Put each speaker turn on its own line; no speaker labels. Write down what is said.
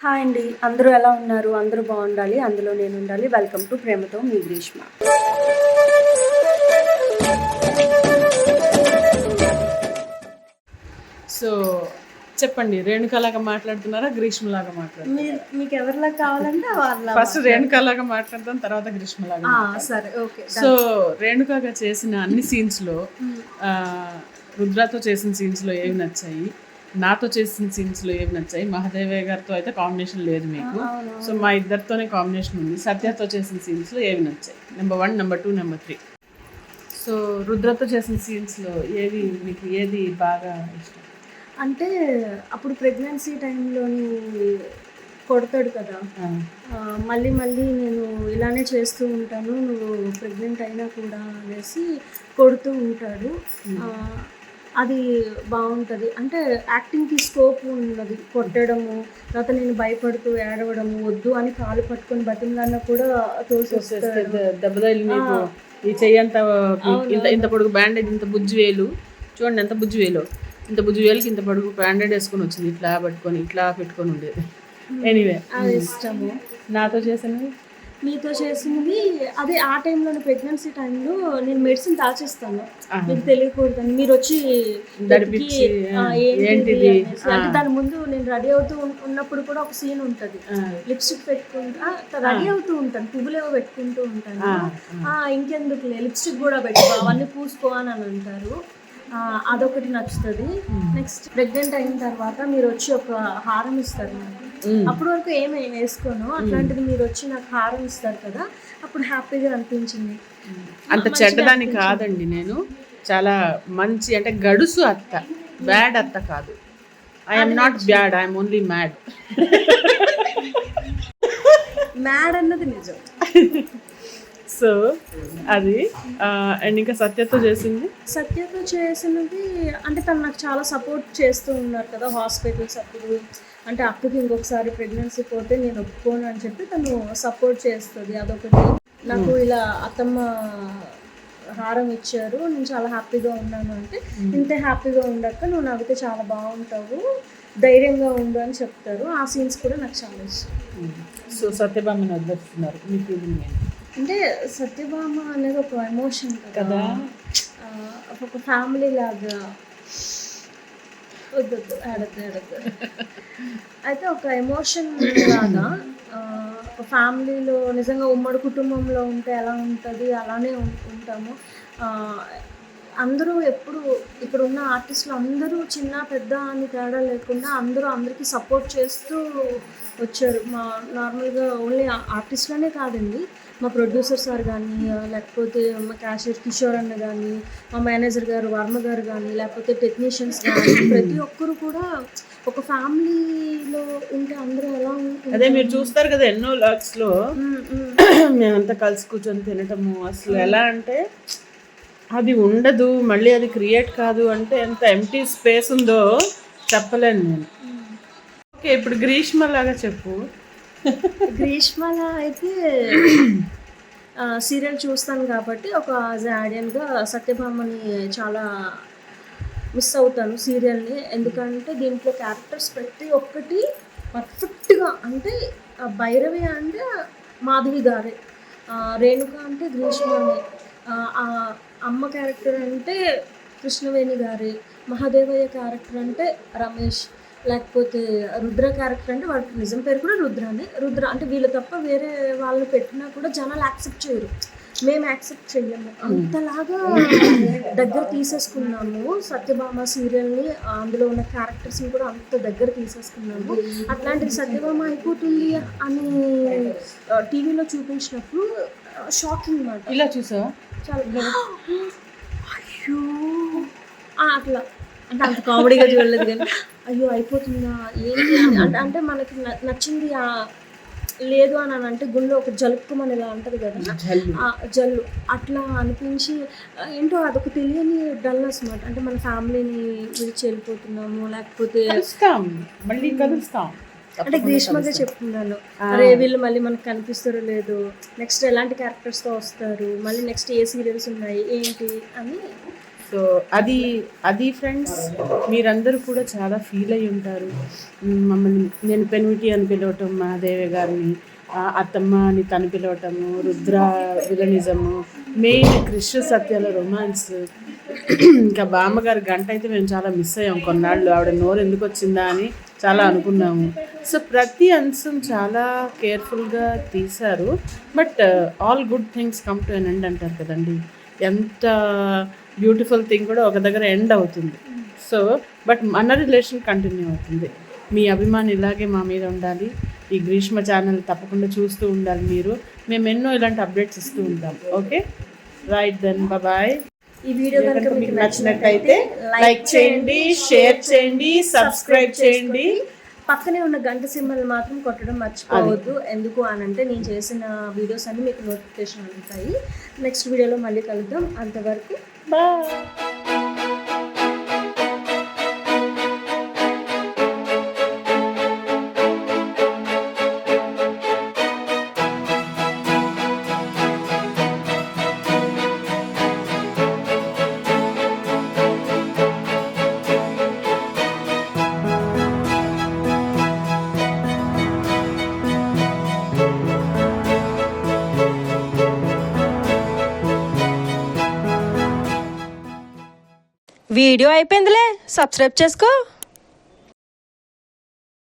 Hi అండి. అందరూ ఎలా ఉన్నారు? అందరూ బాగుండాలి, అందులో నేను ఉండాలి. వెల్కమ్ టు ప్రేమతో మీ గ్రీష్మ.
సో చెప్పండి, రేణుకలాగా మాట్లాడుతున్నారా, గ్రీష్మలాగా మాట్లాడుతున్నారా?
మీకు ఎవరిలా కావాలంటే వాళ్ళ.
ఫస్ట్ రేణుకలాగా మాట్లాడతాం, తర్వాత గ్రీష్మలాగా.
సరే, ఓకే.
సో రేణుకగా చేసిన అన్ని సీన్స్లో రుద్రతో చేసిన సీన్స్లో ఏవి నచ్చాయి, నాతో చేసిన సీన్స్లో ఏవి నచ్చాయి? మహాదేవయ్య గారితో అయితే కాంబినేషన్ లేదు మీకు, సో మా ఇద్దరితోనే కాంబినేషన్ ఉంది. సత్యతో చేసిన సీన్స్లో ఏవి నచ్చాయి? Number 1, number 2, number 3. సో రుద్రతో చేసిన సీన్స్లో ఏది బాగా ఇష్టం?
అంటే అప్పుడు ప్రెగ్నెన్సీ టైంలోని కొడతాడు కదా, మళ్ళీ మళ్ళీ నేను ఇలానే చేస్తూ ఉంటాను, నువ్వు ప్రెగ్నెంట్ అయినా కూడా అనేసి కొడుతూ ఉంటాడు. అది బాగుంటుంది. అంటే యాక్టింగ్కి స్కోప్ ఉన్నది. కొట్టడము, తర్వాత నేను భయపడుతూ ఏడవడము, వద్దు అని కాలు పట్టుకొని బతిమలన్నా కూడా తోసేస్తాడు.
దెబ్బతగిలి మీకు ఈ చెయ్యంత ఇంత పొడుగు బ్యాండేజ్, ఇంత బుజ్జి వేలు చూడండి, ఎంత బుజ్జి వేలు, ఇంత బుజ్జి వేలుకి ఇంత పొడుగు బ్యాండేజ్ వేసుకొని వచ్చింది, ఇట్లా పట్టుకొని ఇట్లా పెట్టుకొని ఉండేది. ఎనీవే,
అది ఇష్టము.
నాతో చేసినవి,
మీతో చేసినవి అదే. ఆ టైంలో ప్రెగ్నెన్సీ టైంలో నేను మెడిసిన్ దాచేస్తాను, మీకు తెలియకూడదని. మీరు వచ్చి ఏంటిది అంటే దాని ముందు నేను రెడీ అవుతూ ఉన్నప్పుడు కూడా ఒక సీన్ ఉంటుంది. లిప్స్టిక్ పెట్టుకుంటా రెడీ అవుతూ ఉంటాను, పువ్వులేవో పెట్టుకుంటూ ఉంటాను. ఇంకెందుకు లిప్స్టిక్ కూడా పెట్టుకో, అవన్నీ పూసుకో అని అంటారు. అదొకటి నచ్చుతుంది. నెక్స్ట్ ప్రెగ్నెంట్ అయిన తర్వాత మీరు వచ్చి ఒక హారం ఇస్తారు నాకు. అప్పటి వరకు ఏమి వేసుకోను, అట్లాంటిది మీరు వచ్చి నాకు హారం ఇస్తారు కదా, అప్పుడు హ్యాపీగా అనిపించింది.
అంత చెడ్డదాన్ని కాదండి, నేను చాలా మంచి, అంటే గడుసు అత్త, బ్యాడ్ అత్త కాదు. I'm not bad, I'm only mad.
Mad అన్నది నిజం.
సో అది. అండ్ ఇంకా సత్యతో
చేసినది అంటే తను నాకు చాలా సపోర్ట్ చేస్తూ ఉన్నారు కదా హాస్పిటల్స్ అప్పుడు. అంటే అక్కకి ఇంకొకసారి ప్రెగ్నెన్సీ పోతే నేను ఒప్పుకోను అని చెప్పి తను సపోర్ట్ చేస్తుంది. అదొకటి. నాకు ఇలా అత్తమ్మ హారం ఇచ్చారు, నేను చాలా హ్యాపీగా ఉన్నాను అంటే, ఇంతే హ్యాపీగా ఉండక నువ్వు నవ్వితే చాలా బాగుంటావు, ధైర్యంగా ఉండు అని చెప్తారు. ఆ సీన్స్ కూడా నాకు చాలా ఇష్టం.
సో సత్యభామని వదిలేస్తున్నారు, మీకు
అంటే సత్యభామ అనేది ఒక ఎమోషన్ కదా, ఒక ఫ్యామిలీ లాగా. వద్దు ఆడద్దు అయితే ఒక ఎమోషన్ లాగా, ఒక ఫ్యామిలీలో నిజంగా ఉమ్మడి కుటుంబంలో ఉంటే ఎలా ఉంటుంది అలానే ఉంటాము. అందరూ ఎప్పుడు ఇక్కడ ఉన్న ఆర్టిస్టులు అందరూ చిన్న పెద్ద అని తేడా లేకుండా అందరూ అందరికీ సపోర్ట్ చేస్తూ వచ్చారు. మా నార్మల్గా ఓన్లీ ఆర్టిస్ట్లనే కాదండి, మా ప్రొడ్యూసర్ సార్ కానీ, లేకపోతే మా క్యాషియర్ కిషోర్ అన్న కానీ, మా మేనేజర్ గారు వర్మ గారు కానీ, లేకపోతే టెక్నీషియన్స్ కానీ, ప్రతి ఒక్కరు కూడా ఒక ఫ్యామిలీలో ఉంటే అందరూ ఎలా ఉంటుంది.
అదే మీరు చూస్తారు కదా ఎన్నో లాగ్స్లో మేమంతా కలిసి కూర్చొని తినటము, అసలు ఎలా అంటే అది ఉండదు, మళ్ళీ అది క్రియేట్ కాదు అంటే ఎంత ఎంటీ స్పేస్ ఉందో చెప్పలేను నేను. ఓకే, ఇప్పుడు గ్రీష్మ లాగా చెప్పు.
గ్రీష్మలా అయితే సీరియల్ చూస్తాను కాబట్టి ఒక ఆడియన్గా సత్యభామని చాలా మిస్ అవుతాను సీరియల్ని. ఎందుకంటే దీంట్లో క్యారెక్టర్స్ ప్రతి ఒక్కటి పర్ఫెక్ట్గా, అంటే భైరవి అంటే మాధవి గారే, రేణుక అంటే గ్రీష్మనే, అమ్మ క్యారెక్టర్ అంటే కృష్ణవేణి గారే, మహాదేవయ్య క్యారెక్టర్ అంటే రమేష్, లేకపోతే రుద్ర క్యారెక్టర్ అంటే వాడి నిజం పేరు కూడా రుద్రనే. రుద్ర అంటే వీళ్ళు తప్ప వేరే వాళ్ళని పెట్టినా కూడా జనాలు యాక్సెప్ట్ చేయరు, మేము యాక్సెప్ట్ చెయ్యము. అంతలాగా దగ్గర తీసేసుకున్నాము సత్యభామ సీరియల్ని, అందులో ఉన్న క్యారెక్టర్స్ని కూడా అంత దగ్గర తీసేసుకున్నాము. అట్లాంటిది సత్యభామ అయిపోతుంది అని టీవీలో చూపించినప్పుడు షాకింగ్ మాట.
ఇలా చూసావా?
చాలా అయ్యో అట్లా, అంటే అంత కామెడీగా చూడలేదు కానీ అయ్యో అయిపోతుందా ఏంటి అంటే మనకి నచ్చింది లేదు అని అంటే గుండెలో ఒక జలుపుకోమని ఇలా అంటది కదా, జల్లు అట్లా అనిపించి ఏంటో అదొక తెలియని డల్నెస్ మాట. అంటే మన ఫ్యామిలీని విడిచి వెళ్ళిపోతున్నాము, లేకపోతే
మళ్ళీ కలుస్తాం
అంటే గ్రీష్మగా చెప్తున్నాను. అరే వీళ్ళు మళ్ళీ మనకు కనిపిస్తారో లేదు, నెక్స్ట్ ఎలాంటి క్యారెక్టర్స్తో వస్తారు, మళ్ళీ నెక్స్ట్ ఏ సీరియల్స్ ఉన్నాయి ఏంటి అని
సో అది అది ఫ్రెండ్స్, మీరందరూ కూడా చాలా ఫీల్ అయి ఉంటారు. మమ్మల్ని నేను పెన్విటి అని పిలవటం, మహాదేవి గారిని అత్తమ్మ అని తను పిలవటము, రుద్ర విలనిజము, మెయిన్ కృష్ణ సత్యాల రొమాన్స్. ఇంకా బామ్మగారి గంట అయితే మేము చాలా మిస్ అయ్యాం కొన్నాళ్ళు. ఆవిడ నోరు ఎందుకు వచ్చిందా అని చాలా అనుకున్నాము. సో ప్రతి అంశం చాలా కేర్ఫుల్గా తీశారు. But all good things come to an end అంటారు కదండి. ఎంత బ్యూటిఫుల్ థింగ్ కూడా ఒక దగ్గర ఎండ్ అవుతుంది. సో బట్ మన రిలేషన్ కంటిన్యూ అవుతుంది. మీ అభిమానం ఇలాగే మా మీద ఉండాలి. ఈ గ్రీష్మ ఛానల్ తప్పకుండా చూస్తూ ఉండాలి మీరు. మేము ఎన్నో ఇలాంటి అప్డేట్స్ ఇస్తూ ఉంటాం. Okay right then bye.
ఈ వీడియో కనుక మీకు
నచ్చినట్టయితే లైక్ చేయండి, షేర్ చేయండి, సబ్స్క్రైబ్ చేయండి.
పక్కనే ఉన్న గంట సింబల్ మాత్రం కొట్టడం మర్చిపోవద్దు. ఎందుకు అనంటే నేను చేసిన వీడియోస్ అన్ని మీకు నోటిఫికేషన్ అందుతాయి. నెక్స్ట్ వీడియోలో మళ్ళీ కలుద్దాం. అంతవరకు
బాయ్.
వీడియో అయిపోయిందిలే, సబ్స్క్రైబ్ చేసుకో.